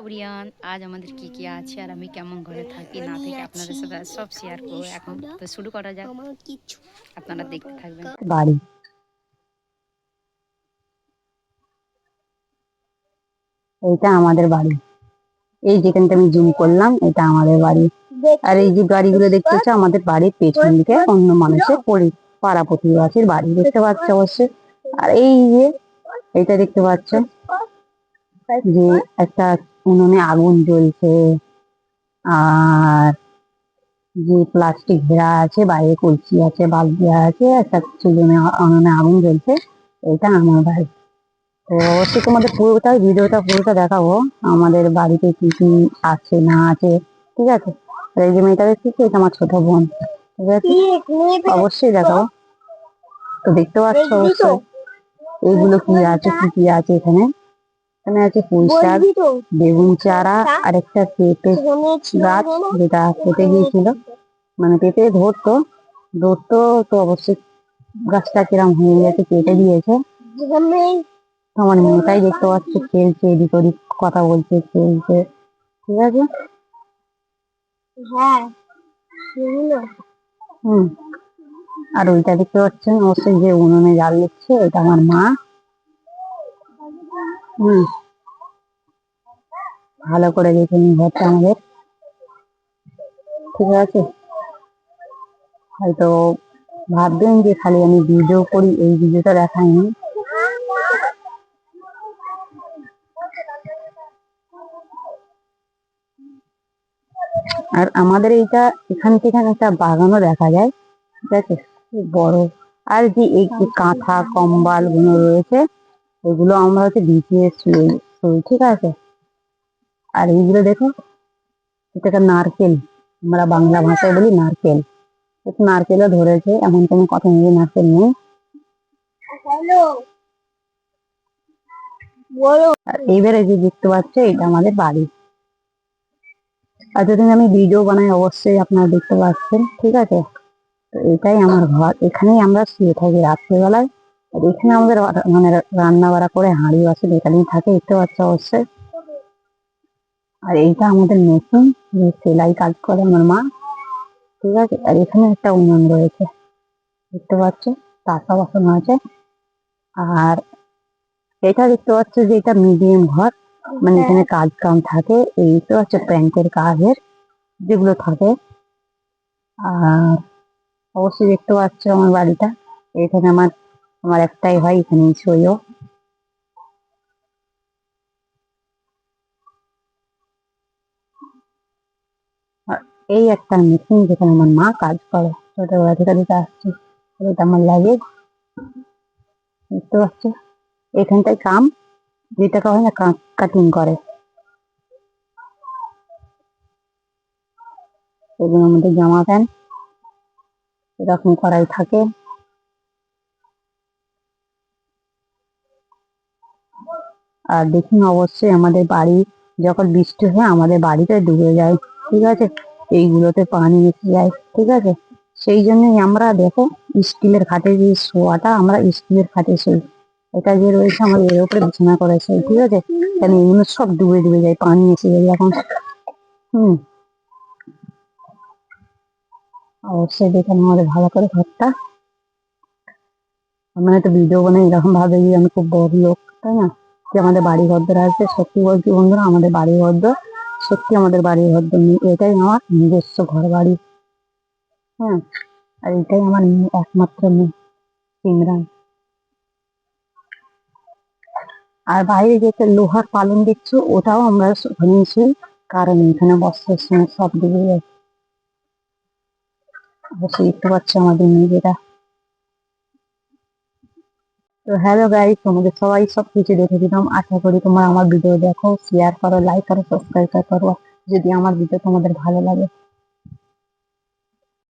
Orion, আজ আমাদের কি কি আছে আর আমি কেমন ঘরে থাকি না আমি থাকি আছি আপনাদের সাথে সব শেয়ার এখানে করবো। এখন সোনা তো শুরু করা যাক, আমার কিছু আপনারা দেখতে থাকবেন। বাড়ি, এইটা আমাদের বাড়ি। এই যেখানটা আমি জুম করলাম এটা আমাদের বাড়ি। আর এই যে গাড়িগুলো দেখতেছো আমাদের বাড়ির পেছন দিকে অন্য মানুষের পাড়া প্রতিবেশীর বাড়ি দেখতে পাচ্ছ অবশ্যই। আর এই যে এটা দেখতে পাচ্ছ যে একটা উনুনে আগুন জ্বলছে, আর যে প্লাস্টিক ঘেরা আছে, বাইরে কলসি আছে, বালতি আছে, একটা চুলুনে উনুনে আগুন জ্বলছে। এটা আমার বাড়ি। তো অবশ্যই তোমাদের ভিডিওটা পুরোটা দেখাবো, আমাদের বাড়িতে কি কি আছে না আছে। ঠিক আছে, আর এই যে মেয়েটা দেখতেছি এটা আমার ছোট বোন। ঠিক আছে, অবশ্যই দেখাবো। তো দেখতে পাচ্ছ অবশ্যই এইগুলো কি আছে, কি কি আছে এখানে। এখানে আছে পুঁই শাক, বেগুন চারা, আর একটা পেঁপে গাছ যেটা কেটে গিয়েছিল, মানে পেঁপে ধরতো তো অবশ্যই গাছটা কিরম হয়ে গেছে, কেটে দিয়েছে। আমার মেয়েটাই দেখতে পাচ্ছে খেলছে, এদিক ওদিক কথা বলছে, খেলছে। ঠিক আছে, হুম। আর ওইটা দেখতে পাচ্ছেন অবশ্যই যে উনুনে জাল দিচ্ছে, এটা আমার মা। হুম, ভালো করে দেখে নিন ঘরটা আমাদের। ঠিক আছে, হয়তো ভাববেন যে খালি আমি ভিডিও করি, এই ভিডিওটা দেখাইনি। আর আমাদের এইটা এখান থেকে একটা বাগানও দেখা যায়। ঠিক আছে, খুব বড়। আর যে এই যে কাঁথা কম্বল গুলো রয়েছে, এগুলো আমরা হচ্ছে বিছিয়ে শুই। ঠিক আছে, আর এইগুলো দেখো, এটা একটা নারকেল, আমরা বাংলা ভাষায় বলি নারকেল। নারকেলও ধরেছে, এমন কোনো কথা নেই নারকেল নেই। আর এইবারে যে দেখতে পাচ্ছ এটা আমাদের বাড়ি। আর যদি আমি ভিডিও বানাই অবশ্যই আপনারা দেখতে পাচ্ছেন। ঠিক আছে, তো এটাই আমার ঘর, এখানেই আমরা শুয়ে থাকি রাত্রেবেলায়। আর এখানে আমাদের মানে রান্না বাড়া করে হাঁড়ি বাসন এখানেই থাকে, দেখতে পাচ্ছ অবশ্যই। আর এইটা আমাদের মেশিন, যে সেলাই কাজ করে আমার মা। ঠিক আছে, আর এখানে একটা উনুন রয়েছে দেখতে পাচ্ছ, কাঁচা বাসন আছে। আর এটা দেখতে পাচ্ছ যে এটা মিডিয়াম ঘর, মানে এখানে কাজ কাম থাকে, এই তো হচ্ছে প্যান্টের কাজের যেগুলো থাকে। আর অবশ্যই দেখতে পাচ্ছ আমার বাড়িটা, এখানে আমার আমার একটাই ভাই এখানেই শোয়ও। আর এই একটা মেশিন যেখানে আমার মা কাজ করে, ছোটবেলা থেকে দিতে আসছে। এটা আমার লাগে, দেখতে পাচ্ছ এখানটায় কাম, যেটাকে হয় না কাটিং করে, এগুলো আমাদের জামা প্যান্ট এরকম করাই থাকে। আর দেখুন অবশ্যই আমাদের বাড়ি যখন বৃষ্টি হয় আমাদের বাড়িতে ডুবে যায়। ঠিক আছে, এইগুলোতে পানি এসে যায়। ঠিক আছে, সেই জন্যই আমরা দেখো স্টিলের খাটে যে শোয়াটা, আমরা স্টিলের খাটে শুই। এটা যে রয়েছে আমাদের এর উপরে বিছানা করেছে। ঠিক আছে, কারণ এগুলো সব ডুবে ডুবে যায়, পানি এসে যায় যখন। হুম, অবশ্যই দেখেন আমাদের ভালো করে ঘরটা। আমরা তো ভিডিও বানাই এরকম ভাবে যে আমি খুব বড় লোক, তাই না? যে আমাদের বাড়ি ঘরদর আছে, সত্যি বলছি বন্ধুরা, আমাদের বাড়ি ঘরদর সত্যি আমাদের বাড়ি ঘরদর নেই, এটাই আমার নিজস্ব ঘর বাড়ি। হ্যাঁ, আর এটাই আমার একমাত্র মেয়ে সিমরান। আর বাইরে যে একটা লোহার পালং দেখছো, ওটাও আমরা ওখানেই শুই, কারণ এখানে বর্ষার সময় সব ডুবে যায়। অবশ্যই দেখতে পাচ্ছ আমাদের মেয়েরা। তো হ্যালো গাইস, তোমাদের সবাই সবকিছু দেখে দিলাম, আশা করি তোমরা আমার ভিডিও দেখো, শেয়ার করো, লাইক করো, সাবস্ক্রাইব করো যদি আমার ভিডিও তোমাদের ভালো লাগে।